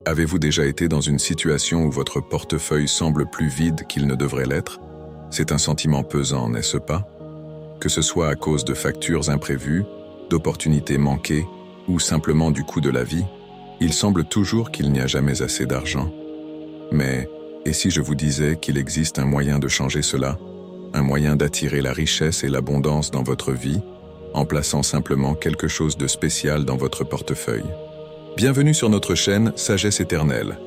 Avez-vous déjà été dans une situation où votre portefeuille semble plus vide qu'il ne devrait l'être? C'est un sentiment pesant, n'est-ce pas? Que ce soit à cause de factures imprévues, d'opportunités manquées ou simplement du coût de la vie, il semble toujours qu'il n'y a jamais assez d'argent. Mais, et si je vous disais qu'il existe un moyen de changer cela? Un moyen d'attirer la richesse et l'abondance dans votre vie, en plaçant simplement quelque chose de spécial dans votre portefeuille. Bienvenue sur notre chaîne Sagesse Éternelle.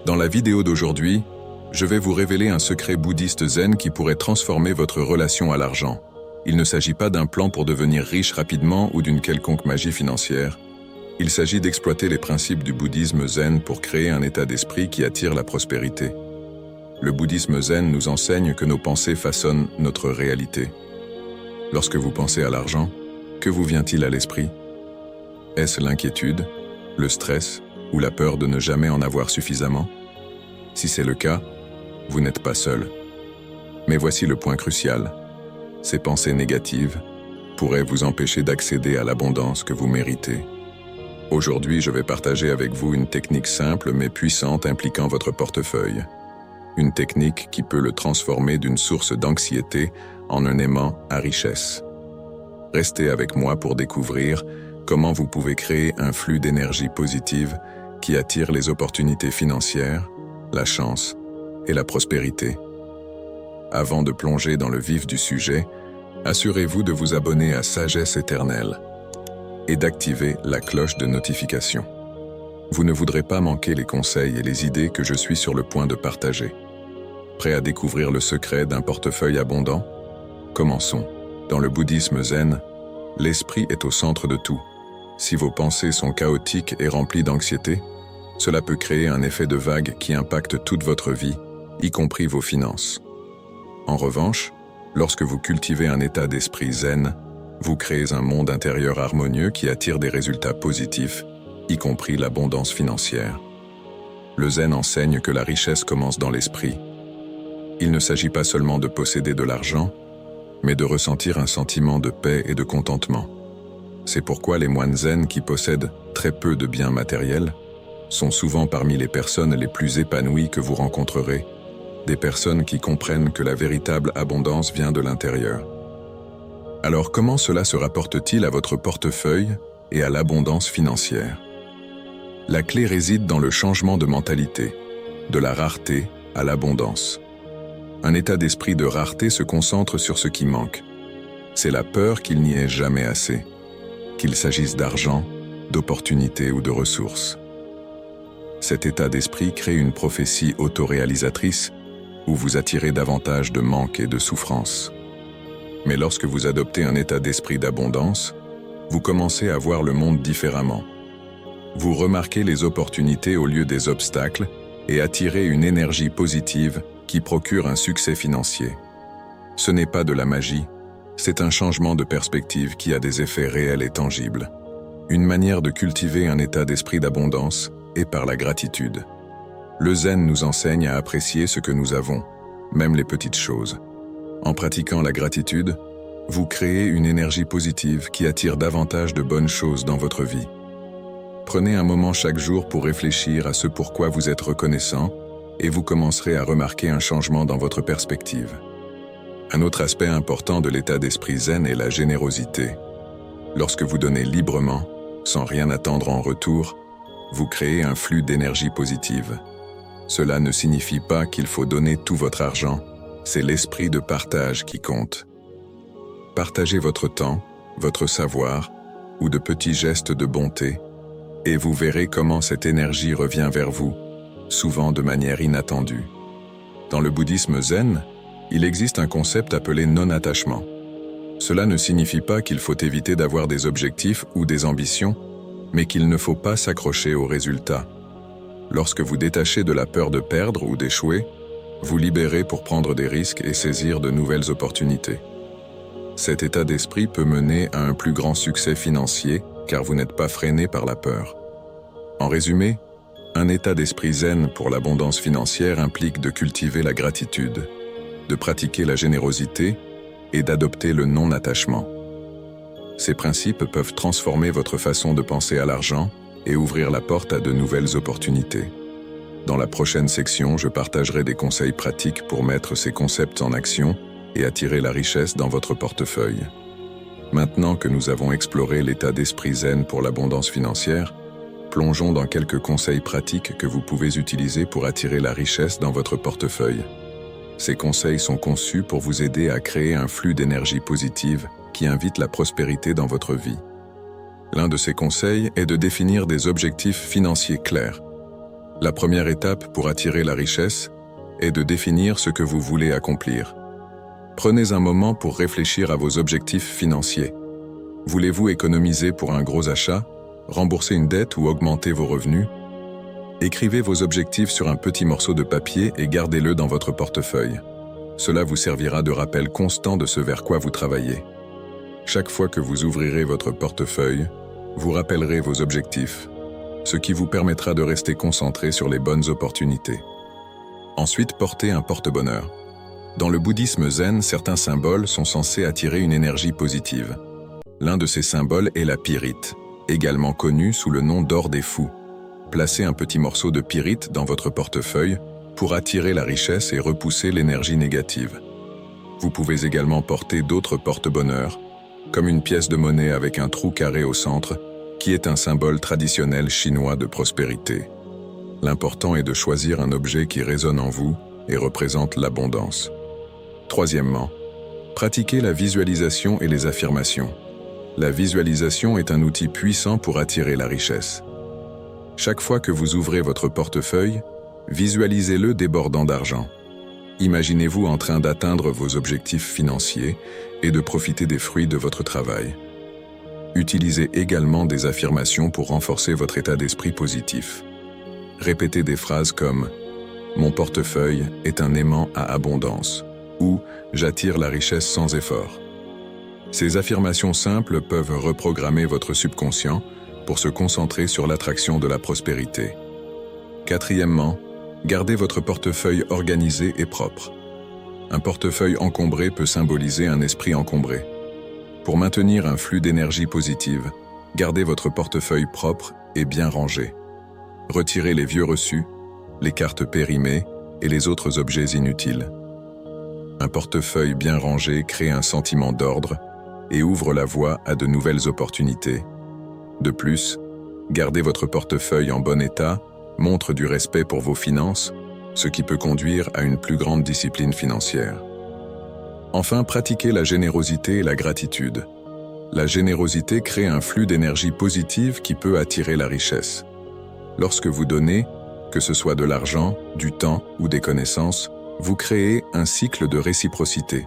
Dans la vidéo d'aujourd'hui, je vais vous révéler un secret bouddhiste zen qui pourrait transformer votre relation à l'argent. Il ne s'agit pas d'un plan pour devenir riche rapidement ou d'une quelconque magie financière. Il s'agit d'exploiter les principes du bouddhisme zen pour créer un état d'esprit qui attire la prospérité. Le bouddhisme zen nous enseigne que nos pensées façonnent notre réalité. Lorsque vous pensez à l'argent, que vous vient-il à l'esprit? Est-ce l'inquiétude, le stress ou la peur de ne jamais en avoir suffisamment? Si c'est le cas, vous n'êtes pas seul. Mais voici le point crucial. Ces pensées négatives pourraient vous empêcher d'accéder à l'abondance que vous méritez. Aujourd'hui, je vais partager avec vous une technique simple mais puissante impliquant votre portefeuille. Une technique qui peut le transformer d'une source d'anxiété en un aimant à richesse. Restez avec moi pour découvrir comment vous pouvez créer un flux d'énergie positive qui attire les opportunités financières, la chance et la prospérité. Avant de plonger dans le vif du sujet, assurez-vous de vous abonner à Sagesse Éternelle et d'activer la cloche de notification. Vous ne voudrez pas manquer les conseils et les idées que je suis sur le point de partager. Prêt à découvrir le secret d'un portefeuille abondant? Commençons. Dans le bouddhisme zen, l'esprit est au centre de tout. Si vos pensées sont chaotiques et remplies d'anxiété, cela peut créer un effet de vague qui impacte toute votre vie, y compris vos finances. En revanche, lorsque vous cultivez un état d'esprit zen, vous créez un monde intérieur harmonieux qui attire des résultats positifs, y compris l'abondance financière. Le zen enseigne que la richesse commence dans l'esprit. Il ne s'agit pas seulement de posséder de l'argent, mais de ressentir un sentiment de paix et de contentement. C'est pourquoi les moines zen qui possèdent très peu de biens matériels sont souvent parmi les personnes les plus épanouies que vous rencontrerez, des personnes qui comprennent que la véritable abondance vient de l'intérieur. Alors comment cela se rapporte-t-il à votre portefeuille et à l'abondance financière? La clé réside dans le changement de mentalité, de la rareté à l'abondance. Un état d'esprit de rareté se concentre sur ce qui manque. C'est la peur qu'il n'y ait jamais assez, qu'il s'agisse d'argent, d'opportunités ou de ressources. Cet état d'esprit crée une prophétie autoréalisatrice où vous attirez davantage de manque et de souffrance. Mais lorsque vous adoptez un état d'esprit d'abondance, vous commencez à voir le monde différemment. Vous remarquez les opportunités au lieu des obstacles et attirez une énergie positive qui procure un succès financier. Ce n'est pas de la magie, c'est un changement de perspective qui a des effets réels et tangibles. Une manière de cultiver un état d'esprit d'abondance est par la gratitude. Le zen nous enseigne à apprécier ce que nous avons, même les petites choses. En pratiquant la gratitude, vous créez une énergie positive qui attire davantage de bonnes choses dans votre vie. Prenez un moment chaque jour pour réfléchir à ce pourquoi vous êtes reconnaissant et vous commencerez à remarquer un changement dans votre perspective. Un autre aspect important de l'état d'esprit zen est la générosité. Lorsque vous donnez librement, sans rien attendre en retour, vous créez un flux d'énergie positive. Cela ne signifie pas qu'il faut donner tout votre argent, c'est l'esprit de partage qui compte. Partagez votre temps, votre savoir ou de petits gestes de bonté, et vous verrez comment cette énergie revient vers vous, souvent de manière inattendue. Dans le bouddhisme zen, il existe un concept appelé non-attachement. Cela ne signifie pas qu'il faut éviter d'avoir des objectifs ou des ambitions, mais qu'il ne faut pas s'accrocher aux résultats. Lorsque vous détachez de la peur de perdre ou d'échouer, vous libérez pour prendre des risques et saisir de nouvelles opportunités. Cet état d'esprit peut mener à un plus grand succès financier car vous n'êtes pas freiné par la peur. En résumé, un état d'esprit zen pour l'abondance financière implique de cultiver la gratitude, de pratiquer la générosité et d'adopter le non-attachement. Ces principes peuvent transformer votre façon de penser à l'argent et ouvrir la porte à de nouvelles opportunités. Dans la prochaine section, je partagerai des conseils pratiques pour mettre ces concepts en action et attirer la richesse dans votre portefeuille. Maintenant que nous avons exploré l'état d'esprit zen pour l'abondance financière, plongeons dans quelques conseils pratiques que vous pouvez utiliser pour attirer la richesse dans votre portefeuille. Ces conseils sont conçus pour vous aider à créer un flux d'énergie positive qui invite la prospérité dans votre vie. L'un de ces conseils est de définir des objectifs financiers clairs. La première étape pour attirer la richesse est de définir ce que vous voulez accomplir. Prenez un moment pour réfléchir à vos objectifs financiers. Voulez-vous économiser pour un gros achat, rembourser une dette ou augmenter vos revenus? Écrivez vos objectifs sur un petit morceau de papier et gardez-le dans votre portefeuille. Cela vous servira de rappel constant de ce vers quoi vous travaillez. Chaque fois que vous ouvrirez votre portefeuille, vous rappellerez vos objectifs, ce qui vous permettra de rester concentré sur les bonnes opportunités. Ensuite, portez un porte-bonheur. Dans le bouddhisme zen, certains symboles sont censés attirer une énergie positive. L'un de ces symboles est la pyrite, également connue sous le nom d'or des fous. Placez un petit morceau de pyrite dans votre portefeuille pour attirer la richesse et repousser l'énergie négative. Vous pouvez également porter d'autres porte-bonheur, comme une pièce de monnaie avec un trou carré au centre, qui est un symbole traditionnel chinois de prospérité. L'important est de choisir un objet qui résonne en vous et représente l'abondance. Troisièmement, pratiquez la visualisation et les affirmations. La visualisation est un outil puissant pour attirer la richesse. Chaque fois que vous ouvrez votre portefeuille, visualisez-le débordant d'argent. Imaginez-vous en train d'atteindre vos objectifs financiers et de profiter des fruits de votre travail. Utilisez également des affirmations pour renforcer votre état d'esprit positif. Répétez des phrases comme « Mon portefeuille est un aimant à abondance » ou « J'attire la richesse sans effort ». Ces affirmations simples peuvent reprogrammer votre subconscient pour se concentrer sur l'attraction de la prospérité. Quatrièmement, gardez votre portefeuille organisé et propre. Un portefeuille encombré peut symboliser un esprit encombré. Pour maintenir un flux d'énergie positive, gardez votre portefeuille propre et bien rangé. Retirez les vieux reçus, les cartes périmées et les autres objets inutiles. Un portefeuille bien rangé crée un sentiment d'ordre et ouvre la voie à de nouvelles opportunités. De plus, garder votre portefeuille en bon état montre du respect pour vos finances, ce qui peut conduire à une plus grande discipline financière. Enfin, pratiquez la générosité et la gratitude. La générosité crée un flux d'énergie positive qui peut attirer la richesse. Lorsque vous donnez, que ce soit de l'argent, du temps ou des connaissances, vous créez un cycle de réciprocité.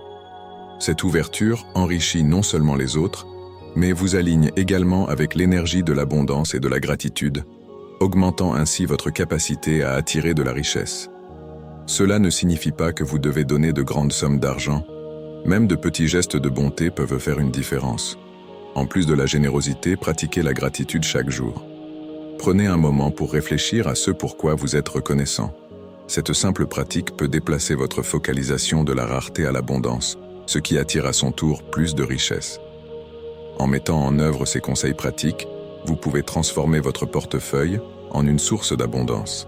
Cette ouverture enrichit non seulement les autres, mais vous aligne également avec l'énergie de l'abondance et de la gratitude, augmentant ainsi votre capacité à attirer de la richesse. Cela ne signifie pas que vous devez donner de grandes sommes d'argent. Même de petits gestes de bonté peuvent faire une différence. En plus de la générosité, pratiquez la gratitude chaque jour. Prenez un moment pour réfléchir à ce pourquoi vous êtes reconnaissant. Cette simple pratique peut déplacer votre focalisation de la rareté à l'abondance, ce qui attire à son tour plus de richesse. En mettant en œuvre ces conseils pratiques, vous pouvez transformer votre portefeuille en une source d'abondance.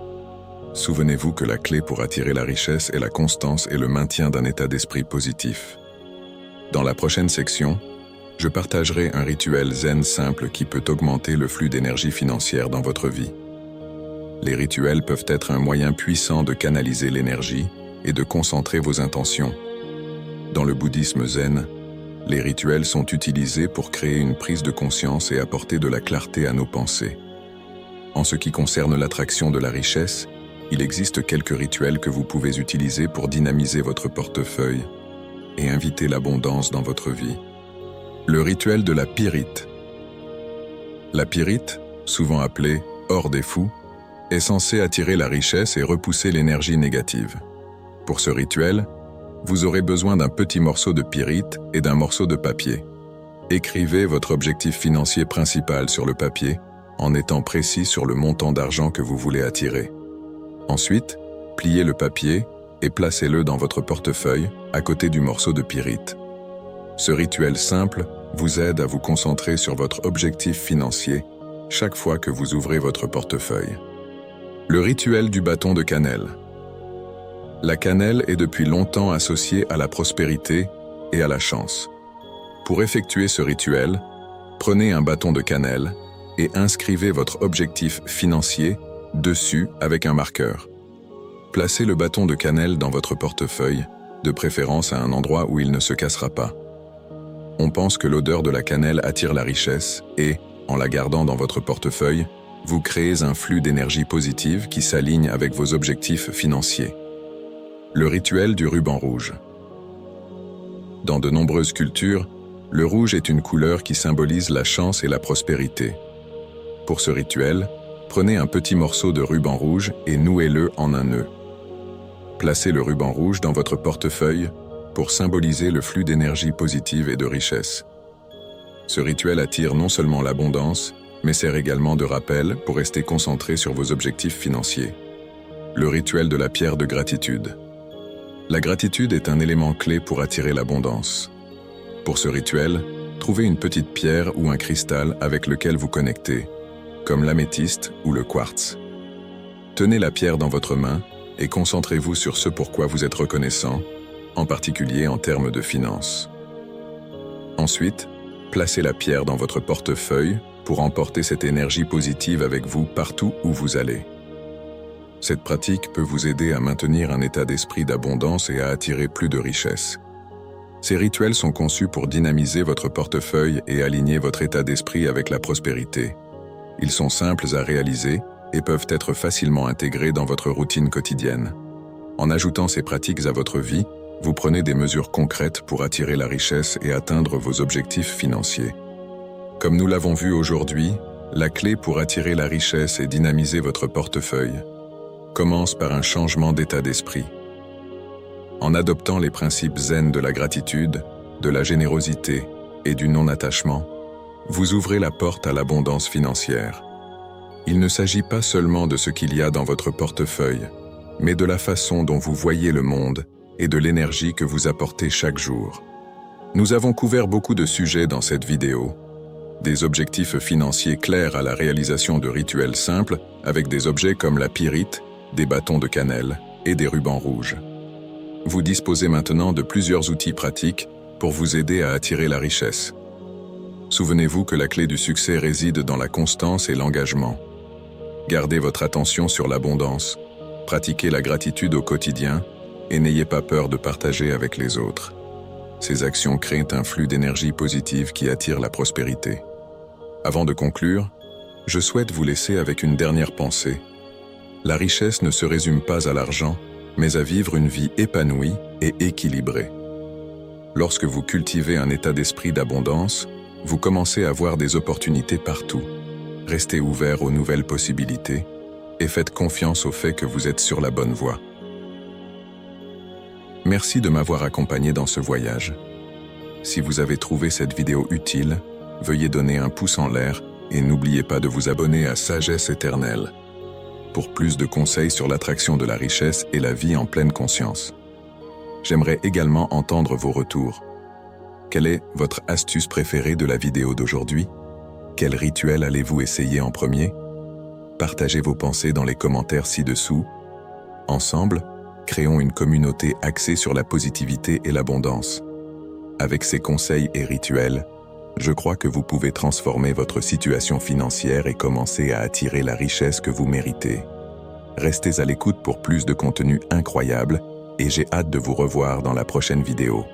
Souvenez-vous que la clé pour attirer la richesse est la constance et le maintien d'un état d'esprit positif. Dans la prochaine section, je partagerai un rituel zen simple qui peut augmenter le flux d'énergie financière dans votre vie. Les rituels peuvent être un moyen puissant de canaliser l'énergie et de concentrer vos intentions. Dans le bouddhisme zen, les rituels sont utilisés pour créer une prise de conscience et apporter de la clarté à nos pensées. En ce qui concerne l'attraction de la richesse, il existe quelques rituels que vous pouvez utiliser pour dynamiser votre portefeuille et inviter l'abondance dans votre vie. Le rituel de la pyrite. La pyrite, souvent appelée « or des fous », est censée attirer la richesse et repousser l'énergie négative. Pour ce rituel, vous aurez besoin d'un petit morceau de pyrite et d'un morceau de papier. Écrivez votre objectif financier principal sur le papier en étant précis sur le montant d'argent que vous voulez attirer. Ensuite, pliez le papier et placez-le dans votre portefeuille à côté du morceau de pyrite. Ce rituel simple vous aide à vous concentrer sur votre objectif financier chaque fois que vous ouvrez votre portefeuille. Le rituel du bâton de cannelle. La cannelle est depuis longtemps associée à la prospérité et à la chance. Pour effectuer ce rituel, prenez un bâton de cannelle et inscrivez votre objectif financier dessus avec un marqueur. Placez le bâton de cannelle dans votre portefeuille, de préférence à un endroit où il ne se cassera pas. On pense que l'odeur de la cannelle attire la richesse et, en la gardant dans votre portefeuille, vous créez un flux d'énergie positive qui s'aligne avec vos objectifs financiers. Le rituel du ruban rouge. Dans de nombreuses cultures, le rouge est une couleur qui symbolise la chance et la prospérité. Pour ce rituel, prenez un petit morceau de ruban rouge et nouez-le en un nœud. Placez le ruban rouge dans votre portefeuille pour symboliser le flux d'énergie positive et de richesse. Ce rituel attire non seulement l'abondance, mais sert également de rappel pour rester concentré sur vos objectifs financiers. Le rituel de la pierre de gratitude. La gratitude est un élément clé pour attirer l'abondance. Pour ce rituel, trouvez une petite pierre ou un cristal avec lequel vous connectez, comme l'améthyste ou le quartz. Tenez la pierre dans votre main et concentrez-vous sur ce pourquoi vous êtes reconnaissant, en particulier en termes de finances. Ensuite, placez la pierre dans votre portefeuille pour emporter cette énergie positive avec vous partout où vous allez. Cette pratique peut vous aider à maintenir un état d'esprit d'abondance et à attirer plus de richesse. Ces rituels sont conçus pour dynamiser votre portefeuille et aligner votre état d'esprit avec la prospérité. Ils sont simples à réaliser et peuvent être facilement intégrés dans votre routine quotidienne. En ajoutant ces pratiques à votre vie, vous prenez des mesures concrètes pour attirer la richesse et atteindre vos objectifs financiers. Comme nous l'avons vu aujourd'hui, la clé pour attirer la richesse et dynamiser votre portefeuille commence par un changement d'état d'esprit. En adoptant les principes zen de la gratitude, de la générosité et du non-attachement, vous ouvrez la porte à l'abondance financière. Il ne s'agit pas seulement de ce qu'il y a dans votre portefeuille, mais de la façon dont vous voyez le monde et de l'énergie que vous apportez chaque jour. Nous avons couvert beaucoup de sujets dans cette vidéo. Des objectifs financiers clairs à la réalisation de rituels simples avec des objets comme la pyrite, des bâtons de cannelle et des rubans rouges. Vous disposez maintenant de plusieurs outils pratiques pour vous aider à attirer la richesse. Souvenez-vous que la clé du succès réside dans la constance et l'engagement. Gardez votre attention sur l'abondance, pratiquez la gratitude au quotidien et n'ayez pas peur de partager avec les autres. Ces actions créent un flux d'énergie positive qui attire la prospérité. Avant de conclure, je souhaite vous laisser avec une dernière pensée. La richesse ne se résume pas à l'argent, mais à vivre une vie épanouie et équilibrée. Lorsque vous cultivez un état d'esprit d'abondance, vous commencez à voir des opportunités partout. Restez ouvert aux nouvelles possibilités et faites confiance au fait que vous êtes sur la bonne voie. Merci de m'avoir accompagné dans ce voyage. Si vous avez trouvé cette vidéo utile, veuillez donner un pouce en l'air et n'oubliez pas de vous abonner à Sagesse Éternelle pour plus de conseils sur l'attraction de la richesse et la vie en pleine conscience. J'aimerais également entendre vos retours. Quelle est votre astuce préférée de la vidéo d'aujourd'hui? Quel rituel allez-vous essayer en premier? Partagez vos pensées dans les commentaires ci-dessous. Ensemble, créons une communauté axée sur la positivité et l'abondance. Avec ces conseils et rituels, je crois que vous pouvez transformer votre situation financière et commencer à attirer la richesse que vous méritez. Restez à l'écoute pour plus de contenu incroyable et j'ai hâte de vous revoir dans la prochaine vidéo.